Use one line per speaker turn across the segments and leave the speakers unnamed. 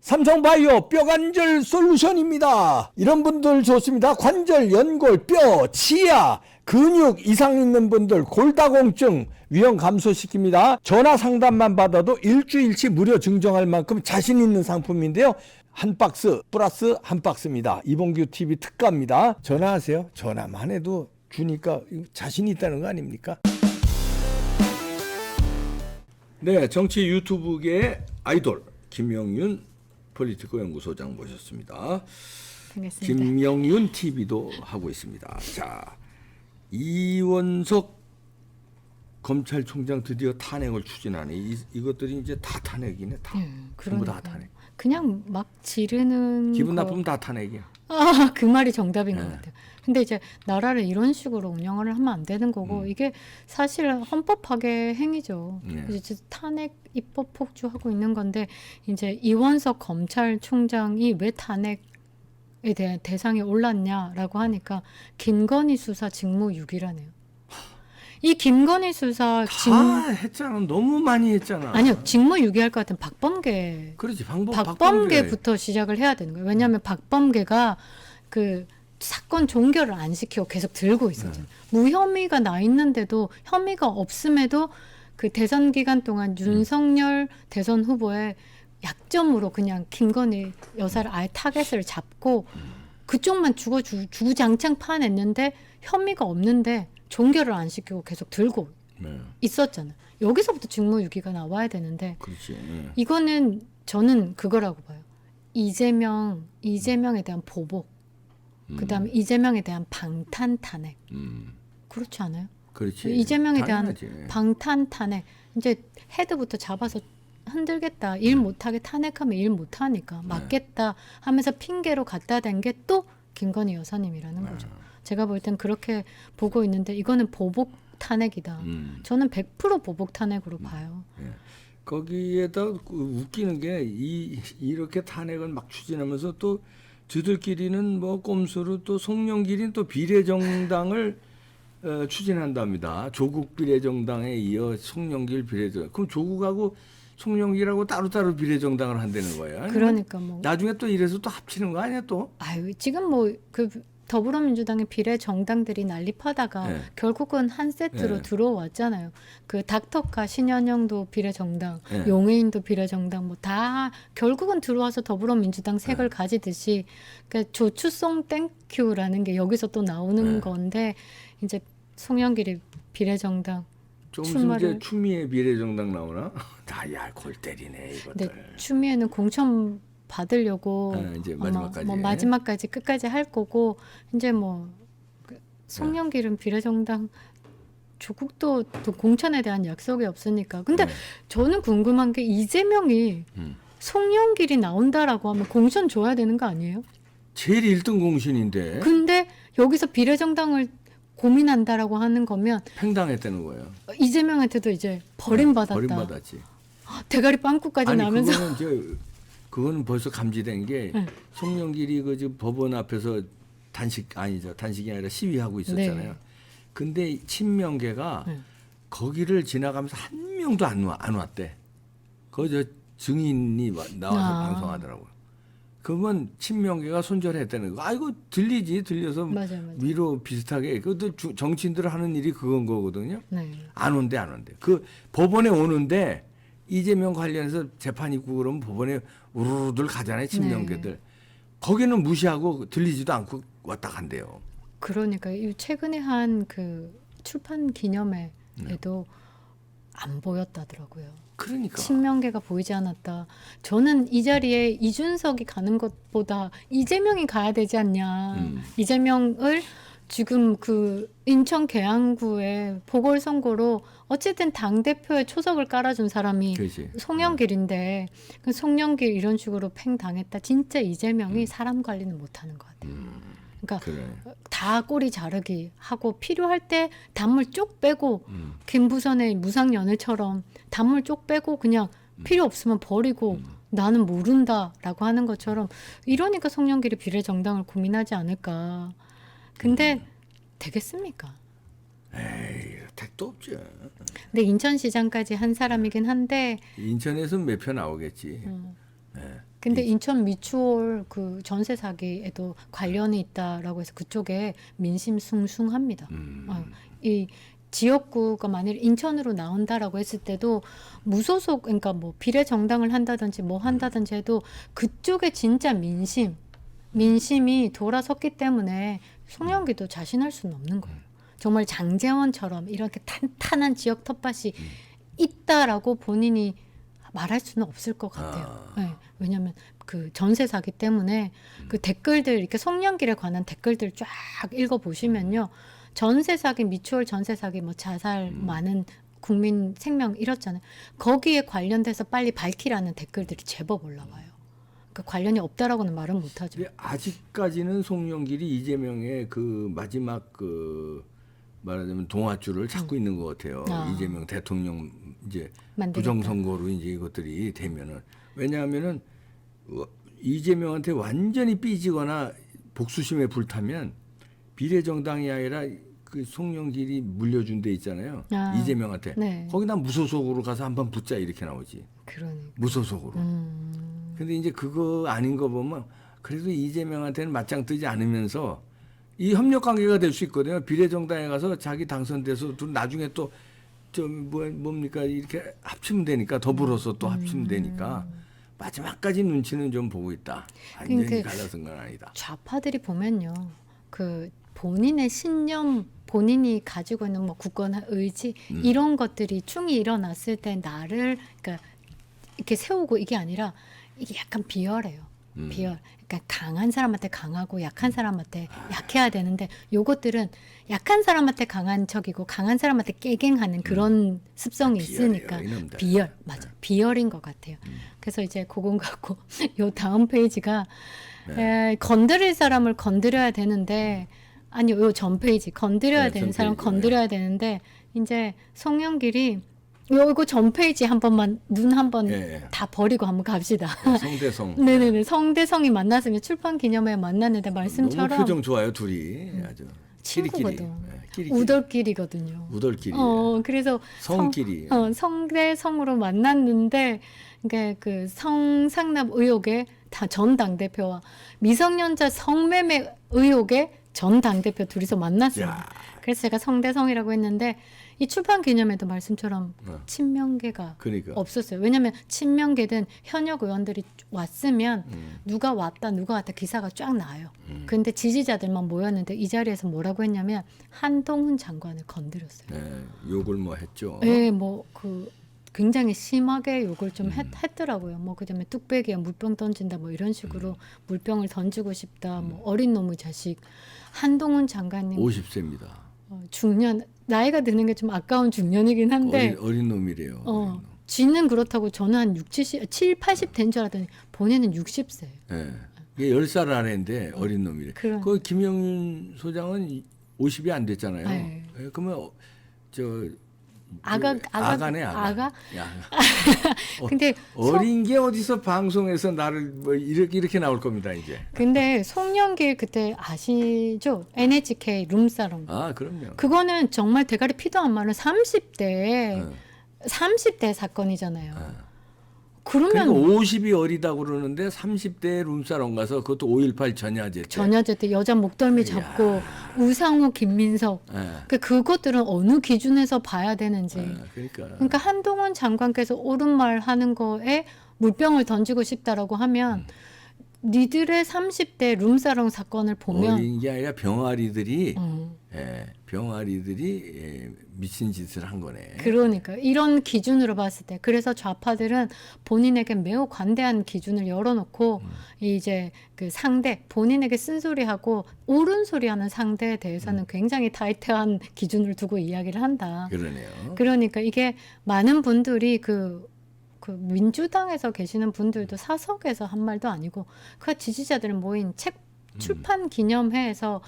삼성바이오 뼈관절 솔루션입니다. 이런 분들 좋습니다. 관절, 연골, 뼈, 치아, 근육 이상 있는 분들 골다공증 위험 감소시킵니다. 전화 상담만 받아도 일주일치 무료 증정할 만큼 자신 있는 상품인데요. 한 박스 플러스 한 박스입니다. 이봉규 TV 특가입니다. 전화하세요. 전화만 해도 주니까 자신 있다는 거 아닙니까? 네, 정치 유튜브계의 아이돌 김영윤 폴리티코 연구소장 모셨습니다.
반갑습니다.
김영윤 TV도 하고 있습니다. 자, 이원석 검찰총장 드디어 탄핵을 추진하네. 이것들이 이제 다 탄핵이네. 다. 전부 다 탄핵.
그냥 막 지르는
기분
거.
나쁘면 다 탄핵이야.
아, 그 말이 정답인
네.
것 같아요. 근데 이제 나라를 이런 식으로 운영을 하면 안 되는 거고 이게 사실 헌법 파괴 행위죠.
네.
이제 탄핵 입법 폭주하고 있는 건데 이제 이원석 검찰총장이 왜 탄핵에 대한 대상에 올랐냐라고 하니까 김건희 수사 직무유기라네요. 이 김건희 수사
다 했잖아. 너무 많이 했잖아.
아니요, 직무유기할 것 같은 박범계.
그렇지.
박범계부터 시작을 해야 되는 거예요. 왜냐하면 박범계가 그 사건 종결을 안 시키고 계속 들고 있었잖아요. 무혐의가 나 있는데도 혐의가 없음에도 그 대선 기간 동안 윤석열 대선 후보의 약점으로 그냥 김건희 여사를 아예 타겟을 잡고 그쪽만 주구장창 파냈는데 혐의가 없는데 종결을 안 시키고 계속 들고 있었잖아요. 여기서부터 직무유기가 나와야 되는데
그렇지.
이거는 저는 그거라고 봐요. 이재명에 대한 보복, 그다음에 이재명에 대한 방탄 탄핵. 그렇지 않아요?
그렇지.
이재명에
당연하지.
대한 방탄 탄핵. 이제 헤드부터 잡아서 흔들겠다. 일 못하게 탄핵하면 일 못하니까 맞겠다 하면서 핑계로 갖다 댄 게 또 김건희 여사님이라는 거죠. 제가 볼 땐 그렇게 보고 있는데 이거는 보복 탄핵이다. 저는 100% 보복 탄핵으로 봐요.
예. 거기에다 웃기는 게 이렇게 탄핵을 막 추진하면서 또 저들끼리는 뭐 꼼수로 또 송영길이 또 비례정당을 추진한답니다. 조국 비례정당에 이어 송영길 비례정. 그럼 조국하고 송영길하고 따로따로 비례정당을 한다는 거야.
그러니까 뭐
나중에 또 이래서 또 합치는 거 아니야 또?
아유, 지금 뭐 그 더불어민주당의 비례 정당들이 난립하다가
네.
결국은 한 세트로
네.
들어왔잖아요. 그 닥터카 신현영도 비례 정당,
네.
용해인도 비례 정당 뭐 다 결국은 들어와서 더불어민주당 색을 가지듯이 그러니까 조추송 땡큐라는 게 여기서 또 나오는 건데 이제 송영길이 비례 정당
좀 있으면 이제 추미애 비례정당 나오나? 다야 골 때리네 이것들.
근데 추미애는 공천 받으려고
이제
아마
마지막까지.
뭐 마지막까지 끝까지 할 거고 이제 뭐 송영길은 비례정당 조국도 또 공천에 대한 약속이 없으니까. 근데 저는 궁금한 게 이재명이 송영길이 나온다라고 하면 공천 줘야 되는 거 아니에요?
제일 1등 공신인데
근데 여기서 비례정당을 고민한다라고 하는 거면
팽당했다는 거예요.
이재명한테도 이제 버림받았다.
버림받았지.
대가리 빵꾸까지
아니
나면서
그거는 벌써 감지된 게 송영길이 그 지금 법원 앞에서 단식이 아니라 시위하고 있었잖아요.
네.
근데 친명계가 거기를 지나가면서 한 명도 안 왔대. 저 증인이 나와서 방송하더라고요. 그러면 친명계가 손절했다는 거. 이거 들려서
맞아.
위로 비슷하게 그것도 정치인들 하는 일이 그건 거거든요.
네.
안 온대. 그 법원에 오는데 이재명 관련해서 재판 있고 그러면 법원에 우르르들 가잖아요. 친명계들. 거기는 무시하고 들리지도 않고 왔다 간대요.
그러니까 최근에 한 그 출판 기념회에도 안 보였다더라고요.
그러니까.
친명계가 보이지 않았다. 저는 이 자리에 이준석이 가는 것보다 이재명이 가야 되지 않냐. 이재명을 지금 그 인천 계양구의 보궐선거로 어쨌든 당대표의 초석을 깔아준 사람이
그렇지.
송영길인데 그 송영길 이런 식으로 팽당했다. 진짜 이재명이 사람 관리는 못하는 것 같아요. 그러니까
그래.
다 꼬리 자르기 하고 필요할 때 단물 쪽 빼고 김부선의 무상연애처럼 단물 쪽 빼고 그냥 필요 없으면 버리고 나는 모른다라고 하는 것처럼 이러니까 송영길이 비례정당을 고민하지 않을까. 근데 되겠습니까?
에이, 택도 없죠.
근데 인천시장까지 한 사람이긴 한데
인천에서 몇 표 나오겠지. 네.
근데 인천 미추홀 그 전세 사기에도 관련이 있다라고 해서 그쪽에 민심 숭숭합니다. 이 지역구가 만일 인천으로 나온다라고 했을 때도 무소속, 그러니까 뭐 비례 정당을 한다든지 뭐 한다든지 해도 그쪽에 진짜 민심이 돌아섰기 때문에 송영기도 자신할 수는 없는 거예요. 정말 장제원처럼 이렇게 탄탄한 지역 텃밭이 있다라고 본인이 말할 수는 없을 것 같아요. 네, 왜냐하면 그 전세 사기 때문에 그 댓글들 이렇게 송영길에 관한 댓글들 쫙 읽어 보시면요, 전세 사기, 미추홀 전세 사기, 뭐 자살, 많은 국민 생명 잃었잖아요. 거기에 관련돼서 빨리 밝히라는 댓글들이 제법 올라와요. 그 관련이 없다라고는 말은 못하죠.
근데 아직까지는 송영길이 이재명의 그 마지막 그 말하자면 동아줄을 찾고 있는 것 같아요. 이재명 대통령 이제
만들겠다.
부정선거로 이제 이것들이 되면은, 왜냐하면은 이재명한테 완전히 삐지거나 복수심에 불타면 비례정당이 아니라 그 송영길이 물려준 데 있잖아요. 이재명한테.
네.
거기다 무소속으로 가서 한번 붙자 이렇게 나오지.
그러니까.
무소속으로. 근데 이제 그거 아닌 거 보면 그래도 이재명한테는 맞짱 뜨지 않으면서 이 협력 관계가 될 수 있거든요. 비례정당에 가서 자기 당선돼서 또 나중에 또 뭡니까 이렇게 합치면 되니까, 더불어서 또 합치면 되니까 마지막까지 눈치는 좀 보고 있다. 완전히
그러니까
갈라선 건 아니다.
좌파들이 보면요, 그 본인의 신념, 본인이 가지고 있는 뭐 굳건한 의지 이런 것들이 충이 일어났을 때 나를 그러니까 이렇게 세우고, 이게 아니라 이게 약간 비열해요. 비열. 그러니까 강한 사람한테 강하고 약한 사람한테 약해야 되는데, 요것들은 약한 사람한테 강한 척이고 강한 사람한테 깨갱하는 그런 습성이 있으니까
이놈들.
비열, 맞아, 비열인 것 같아요. 그래서 이제 그건 갖고 요 다음 페이지가 건드릴 사람을 건드려야 되는데, 아니 요 전 페이지 건드려야 되는 사람 건드려야 되는데, 이제 송영길이 이거 전 페이지 한 번만 눈 한번 다 버리고 한번 갑시다.
성대성.
네네네. 성대성이 만났으면 출판 기념회에 만났는데 말씀처럼
너무 표정 좋아요 둘이. 아주
친구거든.
끼리끼리.
우덜끼리거든요.
우덜끼리.
그래서
성끼리.
성대성으로 만났는데, 그러니까 그 성상납 의혹에 다 전 당대표와 미성년자 성매매 의혹에 전 당대표 둘이서 만났습니다. 그래서 제가 성대성이라고 했는데, 이 출판 기념회도 말씀처럼 친명계가
그러니까.
없었어요. 왜냐하면 친명계든 현역 의원들이 왔으면 누가 왔다 누가 왔다 기사가 쫙 나와요. 근데 지지자들만 모였는데 이 자리에서 뭐라고 했냐면 한동훈 장관을 건드렸어요.
네, 욕을 뭐 했죠.
네, 뭐 그 굉장히 심하게 욕을 좀 했더라고요. 뭐 그다음에 뚝배기에 물병 던진다 뭐 이런 식으로 물병을 던지고 싶다. 뭐 어린 놈의 자식. 한동훈 장관님
50세입니다.
중년, 나이가 드는 게 좀 아까운 중년이긴 한데
어린 놈이래요. 어린 놈.
지는 그렇다고 저는 한 7, 80 된 줄 알았더니 본인은 60세.
네. 이게 10살 아래인데 어린 놈이래. 그 김영윤 소장은 50이 안 됐잖아요.
네.
그러면
아가네.
아가.
근데
어린 게 어디서 방송에서 나를 뭐 이렇게 나올 겁니다 이제.
근데 송영길 그때 아시죠? NHK 룸사롱.
아 그럼요.
그거는 정말 대가리 피도 안 마른 30대 사건이잖아요. 그러면
50이 어리다고 그러는데 30대 룸사롱 가서 그것도 5.18 전야제
때 여자 목덜미 잡고 우상호, 김민석 그것들은 어느 기준에서 봐야 되는지. 그러니까 한동훈 장관께서 옳은 말 하는 거에 물병을 던지고 싶다라고 하면 니들의 30대 룸사롱 사건을 보면
어린 게 아니라 병아리들이 미친 짓을 한 거네.
그러니까 이런 기준으로 봤을 때, 그래서 좌파들은 본인에게 매우 관대한 기준을 열어놓고 이제 그 상대, 본인에게 쓴소리하고 옳은 소리하는 상대에 대해서는 굉장히 타이트한 기준을 두고 이야기를 한다.
그러네요.
그러니까 이게 많은 분들이 그 민주당에서 계시는 분들도 사석에서 한 말도 아니고 그 지지자들 모인 책 출판 기념회에서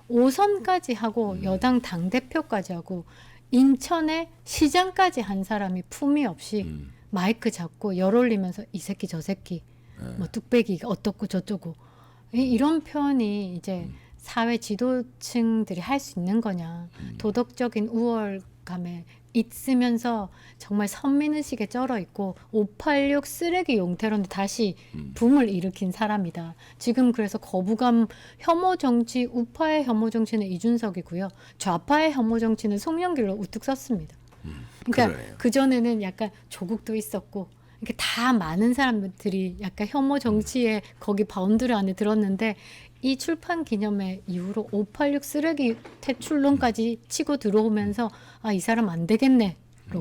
5선까지 하고 여당 당대표까지 하고 인천에 시장까지 한 사람이 품위 없이 마이크 잡고 열 올리면서 이 새끼 저 새끼 뭐 뚝배기가 어떻고 저쩌고 이런 표현이 이제 사회 지도층들이 할 수 있는 거냐. 도덕적인 우월감에 있으면서 정말 선민의식에 쩔어 있고 586 쓰레기 용태론도 다시 붐을 일으킨 사람이다. 지금 그래서 거부감 혐오 정치, 우파의 혐오 정치는 이준석이고요. 좌파의 혐오 정치는 송영길로 우뚝 섰습니다. 그러니까
그래요.
그전에는 약간 조국도 있었고 이렇게 다 많은 사람들이 약간 혐오 정치에 거기 바운드리 안에 들었는데 이 출판 기념회 이후로 586 쓰레기 퇴출론까지 치고 들어오면서 아, 이 사람 안 되겠네로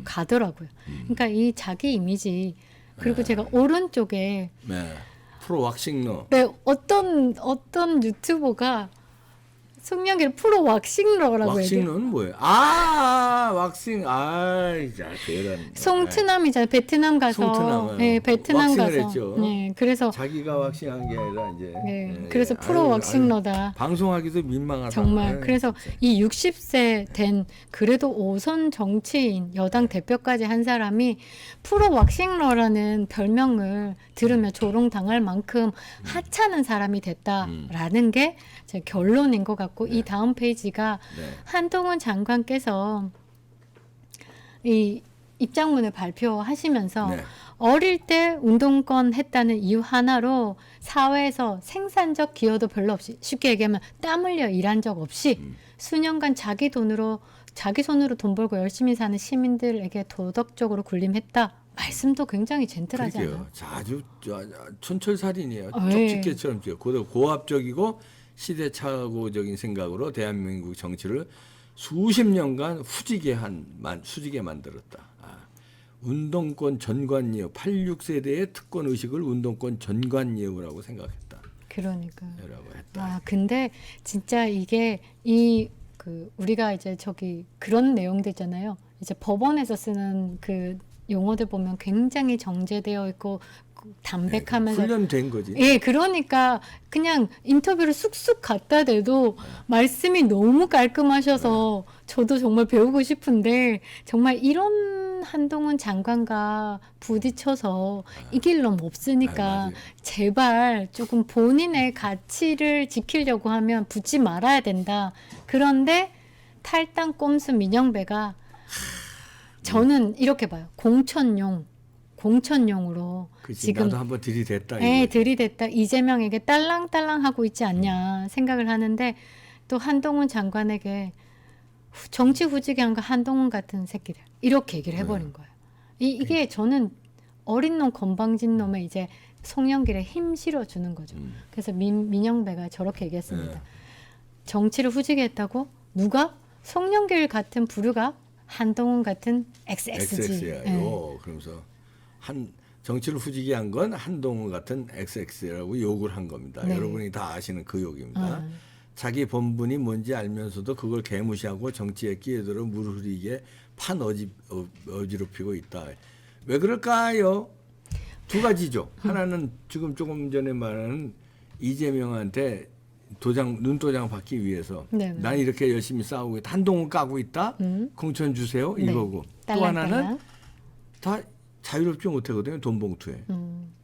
가더라고요. 그러니까 이 자기 이미지 그리고 제가 오른쪽에
네. 프로 왁싱러.
네, 어떤 유튜버가 송영길 프로 왁싱러라고 얘기해요.
왁싱러는 뭐예요? 아, 왁싱. 아, 자, 대단.
송트남이잖아요. 베트남 가서.
송트남.
네, 베트남
왁싱을
가서.
했죠.
네, 그래서
자기가 왁싱한 게 아니라 이제.
네, 그래서 프로 왁싱러다.
방송하기도 민망하다.
정말.
아유,
그래서
진짜.
이 60세 된 그래도 5선 정치인 여당 대표까지 한 사람이 프로 왁싱러라는 별명을 들으며 조롱당할 만큼 하찮은 사람이 됐다라는 게 제 결론인 것 같고 이 다음 페이지가
네.
한동훈 장관께서 이 입장문을 발표하시면서
네.
어릴 때 운동권 했다는 이유 하나로 사회에서 생산적 기여도 별로 없이 쉽게 얘기하면 땀 흘려 일한 적 없이 수년간 자기 손으로 돈 벌고 열심히 사는 시민들에게 도덕적으로 군림했다. 말씀도 굉장히 젠틀하지 않아요?
그러게요. 자, 아주 촌철살인이에요.
예.
쪽집게처럼 고압적이고 시대착오적인 생각으로 대한민국 정치를 수십 년간 후지게 만들었다. 아, 운동권 전관예우 86세대의 특권 의식을 운동권 전관예우라고 생각했다.
그러니까요.
라고 했다.
아, 근데 진짜 이게 우리가 이제 그런 내용들잖아요. 이제 법원에서 쓰는 그 용어들 보면 굉장히 정제되어 있고 담백하면서
훈련된 거지.
예, 그러니까 그냥 인터뷰를 쑥쑥 갖다 대도 말씀이 너무 깔끔하셔서 저도 정말 배우고 싶은데 정말 이런 한동훈 장관과 부딪혀서 이길 놈 없으니까
맞아요.
제발 조금 본인의 가치를 지키려고 하면 붙지 말아야 된다. 그런데 탈당 꼼수 민영배가 저는 이렇게 봐요. 공천용으로
그치,
지금
나도 한번 들이댔다.
네,
이거지.
들이댔다 이재명에게 딸랑딸랑 하고 있지 않냐 생각을 하는데 또 한동훈 장관에게 정치 후지게 한 거 한동훈 같은 새끼들 이렇게 얘기를 해버린 거예요. 이게 저는 어린 놈 건방진 놈에 이제 송영길에 힘 실어주는 거죠. 그래서 민영배가 저렇게 얘기했습니다. 정치를 후지게 했다고? 누가? 송영길 같은 부류가 한동훈 같은 XX지.
XX야.
예.
그러면서 정치를 후지게 한 건 한동훈 같은 XX라고 욕을 한 겁니다.
네.
여러분이 다 아시는 그 욕입니다. 자기 본분이 뭔지 알면서도 그걸 개무시하고 정치에 끼어들어 물 흐리게 어지럽히고 있다. 왜 그럴까요? 두 가지죠. 하나는 지금 조금 전에 말하는 이재명한테 눈도장 받기 위해서
네,
난 이렇게 열심히 싸우고 있다. 한동훈 까고 있다. 공천 주세요.
네.
이거고. 또 하나는 다 자유롭지 못하거든요. 돈 봉투에.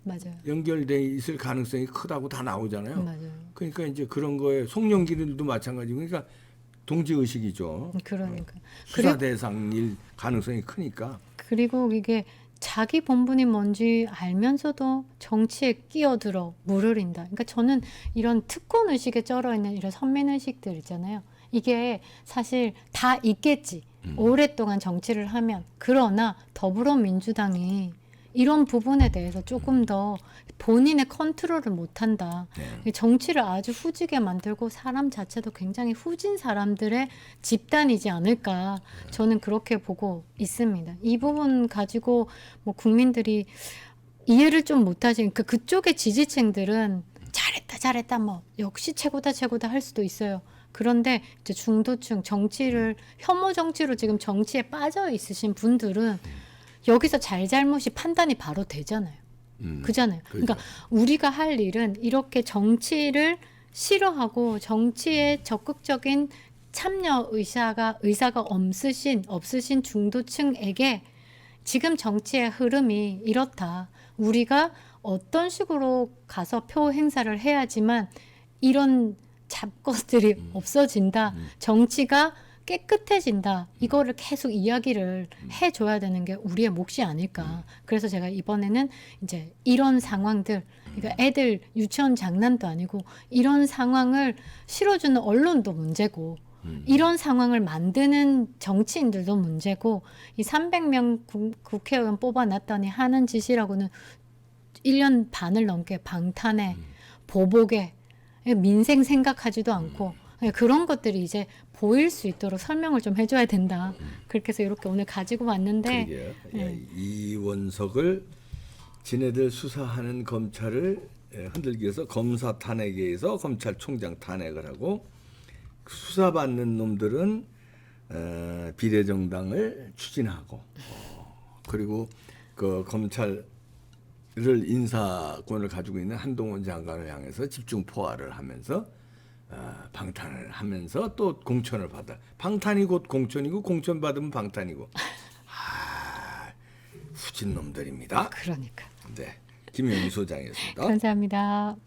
맞아요.
연결돼 있을 가능성이 크다고 다 나오잖아요.
맞아요.
그러니까 이제 그런 거에 송영길도 마찬가지고 그러니까 동지 의식이죠.
그러니까.
수사 대상일 가능성이 크니까.
그리고 이게 자기 본분이 뭔지 알면서도 정치에 끼어들어 물을 인다. 그러니까 저는 이런 특권 의식에 쩔어 있는 이런 선민 의식들 있잖아요. 이게 사실 다 있겠지. 오랫동안 정치를 하면. 그러나 더불어민주당이 이런 부분에 대해서 조금 더 본인의 컨트롤을 못한다.
네.
정치를 아주 후지게 만들고 사람 자체도 굉장히 후진 사람들의 집단이지 않을까. 저는 그렇게 보고 있습니다. 이 부분 가지고 뭐 국민들이 이해를 좀 못하시는 그쪽의 지지층들은 잘했다 뭐 역시 최고다 할 수도 있어요. 그런데 이제 중도층 정치를 혐오 정치로 지금 정치에 빠져 있으신 분들은 여기서 잘잘못이 판단이 바로 되잖아요. 그잖아요. 그러니까 우리가 할 일은 이렇게 정치를 싫어하고 정치에 적극적인 참여 의사가 없으신 중도층에게 지금 정치의 흐름이 이렇다. 우리가 어떤 식으로 가서 표 행사를 해야지만 이런 잡것들이 없어진다. 정치가 깨끗해진다. 이거를 계속 이야기를 해줘야 되는 게 우리의 몫이 아닐까. 그래서 제가 이번에는 이제 이런 상황들, 그러니까 애들 유치원 장난도 아니고 이런 상황을 실어주는 언론도 문제고 이런 상황을 만드는 정치인들도 문제고 이 300명 국회의원 뽑아놨더니 하는 짓이라고는 1년 반을 넘게 방탄에 보복에 민생 생각하지도 않고 그런 것들이 이제 보일 수 있도록 설명을 좀 해줘야 된다. 그렇게 해서 이렇게 오늘 가지고 왔는데
그러게요. 이원석을 지네들 수사하는 검찰을 흔들기 위해서 검사 탄핵에 의해서 검찰총장 탄핵을 하고 수사받는 놈들은 비례정당을 추진하고 그리고 그 검찰을 인사권을 가지고 있는 한동훈 장관을 향해서 집중 포화를 하면서 방탄을 하면서 또 공천을 받아. 방탄이 곧 공천이고 공천 받으면 방탄이고. 후진 놈들입니다.
그러니까.
네, 김영희 소장이었습니다.
감사합니다.